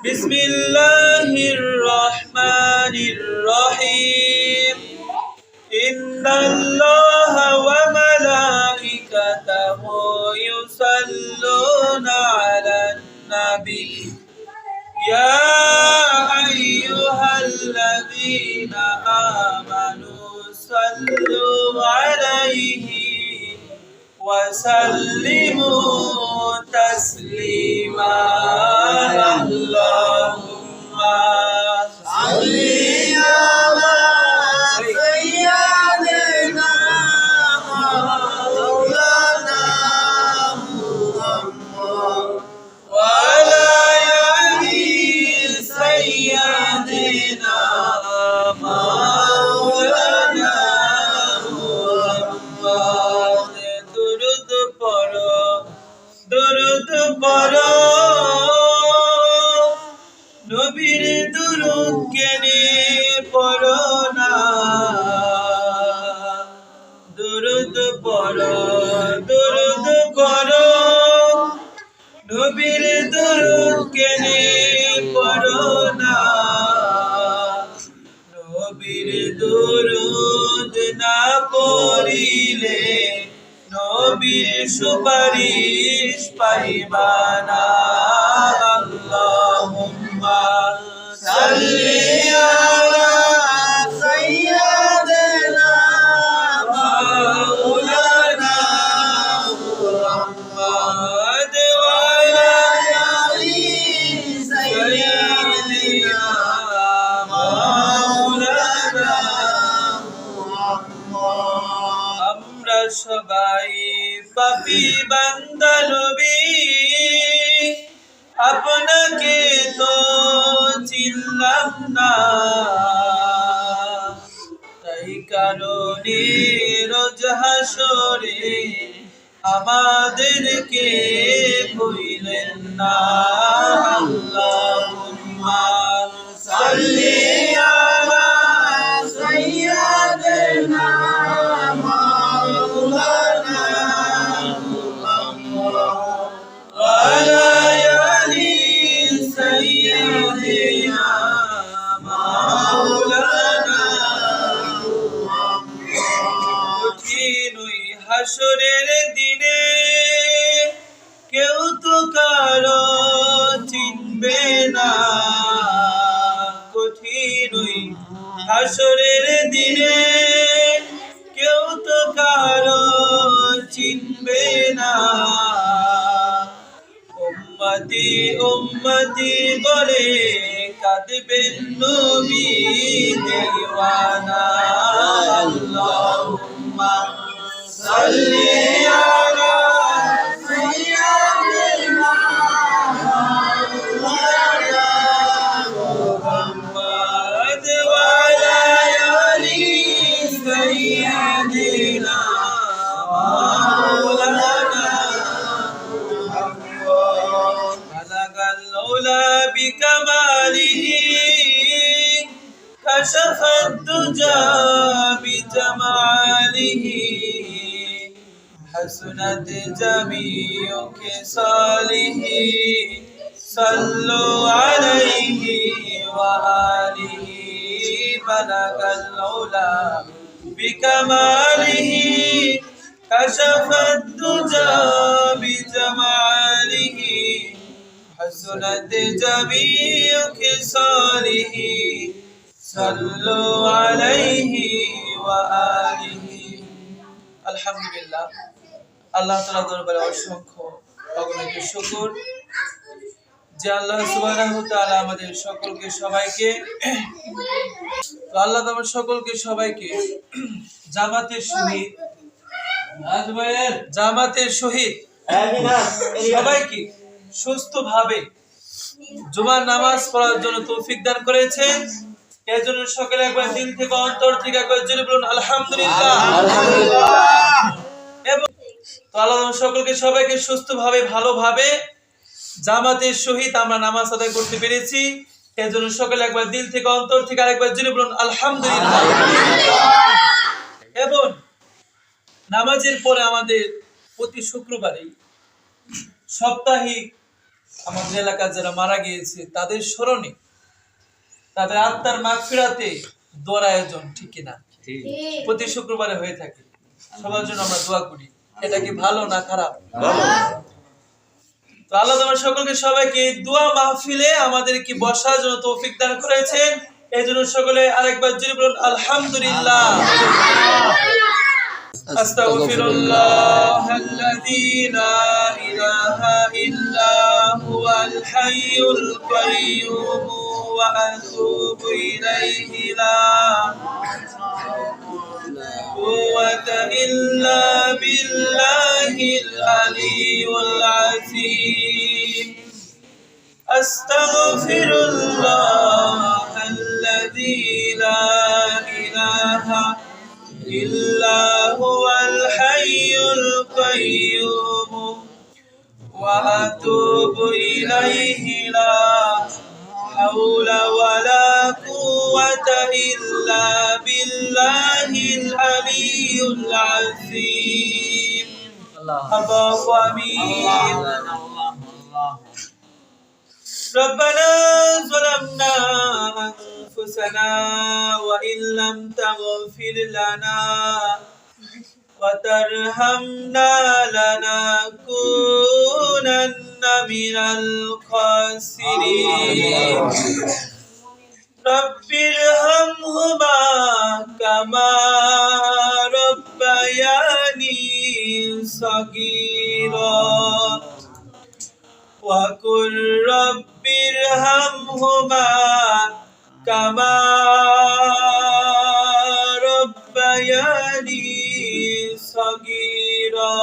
বিসমিল্লাহির রহমানির রহিম। ইন্নাল্লাহা ওয়া মালাইকাতাহু ইউসাল্লুনা আলান নাবী ইয়া আইয়ুহাল্লাযীনা আমানু সাল্লু আলাইহি ওয়া সাল্লিমু তাসলিমা। আল্লাহুম্মা সাল্লি আলা সাইয়্যিদিনা মাওলানা মুহাম্মদ ওয়া আলা আলি সাইয়্যিদিনা মাওলানা মুহাম্মদ। দুরূদ পড়ো, দুরূদ পড়ো, নবীর দুরূদ কেনে পড়ো না। দুরূদ পড়ো, দুরূদ পড়ো, নবীর দুরূদ কেনে পড়ো না। নবীর দুরূদ না পড়িলে নবীর সুপারিশ পাইবা না। আল্লাহুম্মা সাল্লি আলা সাইয়্যিদিনা মাওলানা মুহাম্মদ ওয়া আলা আলি সাইয়্যিদিনা মাওলানা মুহাম্মদ। আমরা সবাই পাপী বান্দা নবী, আপনাকে তো চিনলাম না। তাই কারণে রোজ হাসরে আমাদেরকে ভুলিলেন না। আল্লাহুম্মা সাল্লি আলা সাইয়্যিদিনা মাওলানা মুহাম্মদ ওয়া আলা আলি সাইয়্যিদিনা মাওলানা মুহাম্মদ। কঠিন ওই হাসরের দিনে কেউ তো কারো চিনবে না। কঠিন ওই হাসরের দিনে কেউ তো কারো চিনবে না। উম্মতি উম্মতি বলে কাঁদবেন নবী দিওয়ানা। আল্লাহুম্মা সাল্লি আলা সাইয়্যিদিনা মাওলানা মুহাম্মদ ওয়া আলা আলি সাইয়্যিদিনা মাওলানা মুহাম্মদ। বালাগাল উলা বিকামালিহি কাশাফাদ দুজা বিজামালিহি حسنت جميع خصاله صلوا عليه وآله بلغ العلا بكماله كشف الدجى بجماله حسنت جميع خصاله صلوا عليه وآله। আলহামদুলিল্লাহ, আল্লাহ তাআলার দরবারে অসংখ্য অগণিত শুকর যে আল্লাহ সুবহানাহু ওয়া তাআলা আমাদের সকলকে সবাইকে আল্লাহ আমাদের সকলকে সবাইকে জামাতের সহিত সবাইকে সুস্থভাবে জুমার নামাজ পড়ার জন্য তৌফিক দান করেছেন। এর জন্য সকলে একবার দিল থেকে অন্তর থেকে একবার জোরে বলুন আলহামদুলিল্লাহ। এবং তো আল্লাহ সকলকে সবাইকে সুস্থভাবে ভালোভাবে জামাতের সহিত আমরা নামাজ আদায় করতে পেরেছি। এর জন্য সকলে একবার দিল থেকে অন্তর থেকে আরেকবার জোরে বলুন আলহামদুলিল্লাহ। এবং নামাজের পরে আমাদের প্রতি শুক্রবারে সাপ্তাহিক আমাদের এলাকার যারা মারা গিয়েছে তাদের স্মরণে, তাদের আত্মার মাগফিরাতে দোয়ার আয়োজন, ঠিক কিনা? প্রতি শুক্রবারে হয়ে থাকে। সবার জন্য আমরা দোয়া করি। এটা কি ভালো না খারাপ? তো আল্লাহ তোমার সকলকে, সবাইকে দোয়া মাহফিলে আমাদের কি বসার জন্য তৌফিক দান করেছেন। এই জন্য সকলে আরেকবার জোরে বলুন আলহামদুলিল্লাহ। আস্তাগফিরুল্লাহাল্লাযী লা ইলাহা ইল্লা হুয়াল হাইয়ুল কাইয়্যুম ওয়া আতুবু ইলাইহি লা কুওয়াতা ইল্লা বিল্লাহিল আলিয়্যিল আযীম। আস্তাগফিরুল্লাহাল্লাযী লা ইলাহা ইল্লা হুয়াল হাইয়ুল কাইয়্যুম ওয়া আতুবু ইলাইহি লা হাওলা ওয়ালা কুওয়াতা ইল্লা বিল্লাহিল আলিয়্যিল আযীম। আল্লাহু আমিন। ربنا ظلمنا أنفسنا وإن لم تغفر لنا وترحمنا لنكونن من الخاسرين رب ارحمهما كما ربياني صغيرا وقل رب ارحمهما كما ربياني صغيرا।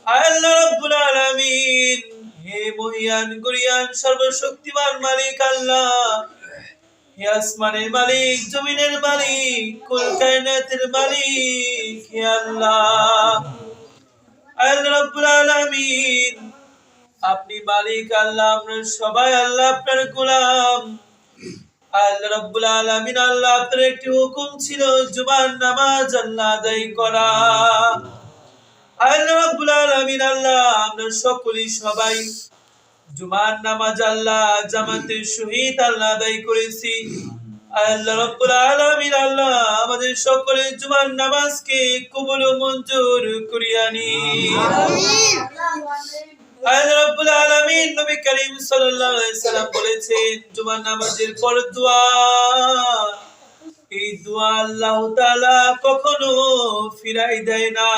আল্লাহ রাব্বুল আলামিন, হে মহিয়ান গুরিয়ান সর্বশক্তিমান মালিক আল্লাহ, হে আসমানের মালিক, জমিনের মালিক, কুল কায়নাতের মালিক, হে আল্লাহ, আল্লাহ রাব্বুল আলামিন, আপনি মালিক আল্লাহ, আমরা সবাই আল্লাহ আপনার গোলাম। আল্লাহ রাব্বুল আলামিন, আল্লাহ আপনার একটি হুকুম ছিল জুমার নামাজ আল্লাহ আদায় করা। আল্লাহ রাব্বুল আলামিন, আল্লাহ আমরা সকলেই সবাই জুমার নামাজ আল্লাহ জামাতের সহিত আল্লাহ আদায় করেছি। আল্লাহ রাব্বুল আলামিন, আল্লাহ আমাদের সকলের জুমার নামাজকে কবুল ও মঞ্জুর করিয়া নিন। আল্লাহ রাব্বুল আলামিন, নবী করিম সাল্লাল্লাহু আলাইহি সাল্লাম বলেছেন, জুমার নামাজের পর দোয়া, এই দোয়া আল্লাহ তাআলা কখনো ফিরাই দেয় না।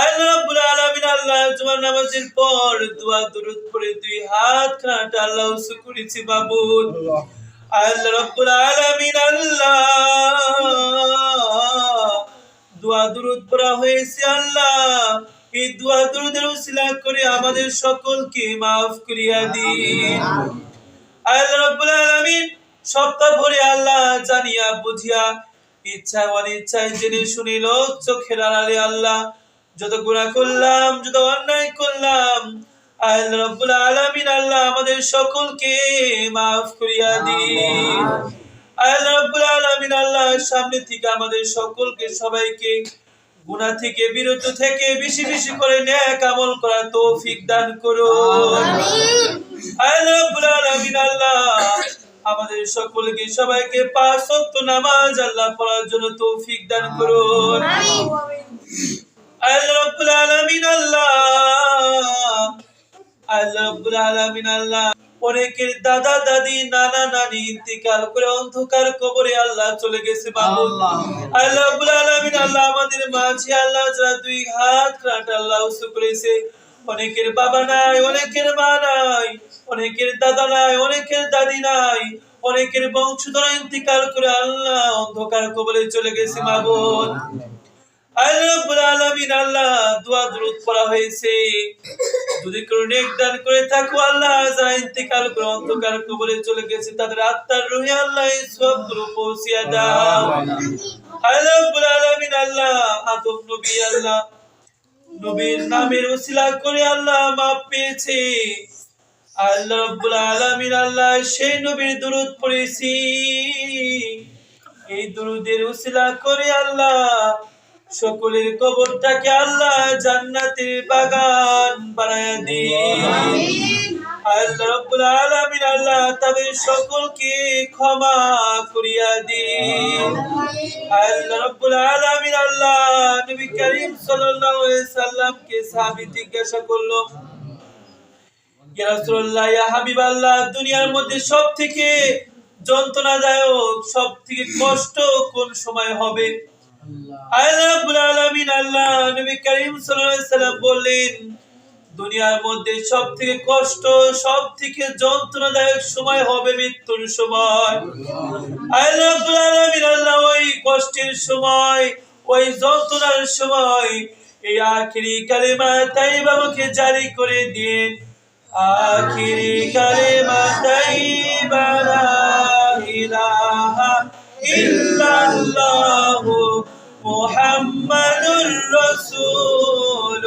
আল্লাহ রাব্বুল আলামিন, আল্লাহ জুমার নামাজের পর দোয়া দরুদ পড়ে দুই হাত খানাটা আল্লাহ উঁচু করেছি মাবুদ। আল্লাহ রাব্বুল আলামিন, আল্লাহ দোয়া দরুদ পড়া হয়েছে, আল্লাহ এই দোয়া দরুদের উসিলা করে আমাদের সকলকে maaf করিয়া দিন। আল্লাহ রাব্বুল আলামিন, সপ্তাহ ভরে আল্লাহ জানিয়া বুঝিয়া ইচ্ছা অনিচ্ছায় জেনে শুনে লোক চোখের আড়ালে আল্লাহ যত গুনাহ করলাম, যত অন্যায় করলাম, আল্লাহ রাব্বুল আলামিন, আল্লাহ আমাদের সকলকে maaf করিয়া দিন। আল্লাহ রাব্বুল আলামিন, আল্লাহ সামনে থেকে আমাদের সকলকে সবাইকে গুনাহ থেকে বিরত থেকে বেশি বেশি করে নেক আমল করার তৌফিক দান করুন। আমিন। আল্লাহ রাব্বুল আলামিন, আল্লাহ আমাদের সকলকে সবাইকে পাঁচ ওয়াক্ত নামাজ আল্লাহ পড়ার জন্য তৌফিক দান করুন। আমিন। আল্লাহ রাব্বুল আলামিন, আল্লাহ রাব্বুল আলামিন, আল্লাহ অনেকের দাদা দাদি নানা নানি ইন্তিকাল করে অন্ধকার কবরে আল্লাহ চলে গেছে মাবুদ। আল্লাহ রাব্বুল আলামিন, আল্লাহ আমাদের মাঝে আল্লাহ যারা দুই হাত কাটা আল্লাহ উঁচু করেছে, অনেকের বাবা নাই, অনেকের মা নাই, অনেকের দাদা নাই, অনেকের দাদি নাই, অনেকের বংশধর ইন্তিকাল করে আল্লাহ অন্ধকার কবরে চলে গেছে মাবুদ। আল্লাহ রাব্বুল আলামিন, আল্লাহ দোয়া দরুদ পড়া হয়েছে, যদি কেউ নেক দান করে থাকো আল্লাহ, যারা ইন্তিকাল করে অন্ধকার কবরে চলে গেছে তাদের আত্মার রুহে আল্লাহ সবগুলো পৌঁছিয়া দাও। আল্লাহ রাব্বুল আলামিন, আল্লাহ আদম নবী, আল্লাহ নবীর নামের ওসিলা করে আল্লাহ মাপ পেয়েছে। আল্লাহ রাব্বুল আলামিন, আল্লাহ সেই নবীর দরুদ পড়েছি, এই দরুদের ওসিলা করে আল্লাহ সকলের কবরটাকে আল্লাহ জান্নাতের বাগান বানায়া দিন। আল্লাহ রাব্বুল আলামিন আল্লাহ তাদের সকলকে ক্ষমা করিয়া দিন। আল্লাহ রাব্বুল আলামিন আল্লাহ নবী করিম সাল্লাল্লাহু আলাইহি সাল্লামকে সাহাবী জিজ্ঞাসা করলো, ইয়া রাসূলুল্লাহ, ইয়া হাবিবাল্লাহ, দুনিয়ার মধ্যে সবথেকে যন্ত্রণাদায়ক, সবথেকে কষ্ট কোন সময় হবে? আল্লাহ রাব্বুল আলামিন আল্লাহ নবী করিম সাল্লাল্লাহু আলাইহি সাল্লাম বললেন, দুনিয়ার মধ্যে সবথেকে কষ্ট, সবথেকে যন্ত্রণাদায়ক সময় হবে মৃত্যুর সময়। আল্লাহ রাব্বুল আলামিন আল্লাহ ওই কষ্টের সময়, ওই যন্ত্রণার সময় এই আখিরি কালেমা তাইয়্যিবা মুখে জারি করে দিন। আখিরি কালেমা তাইয়্যিবা লা ইলাহা ইল্লাল্লাহু মুহাম্মাদুর রাসূলুল্লাহ।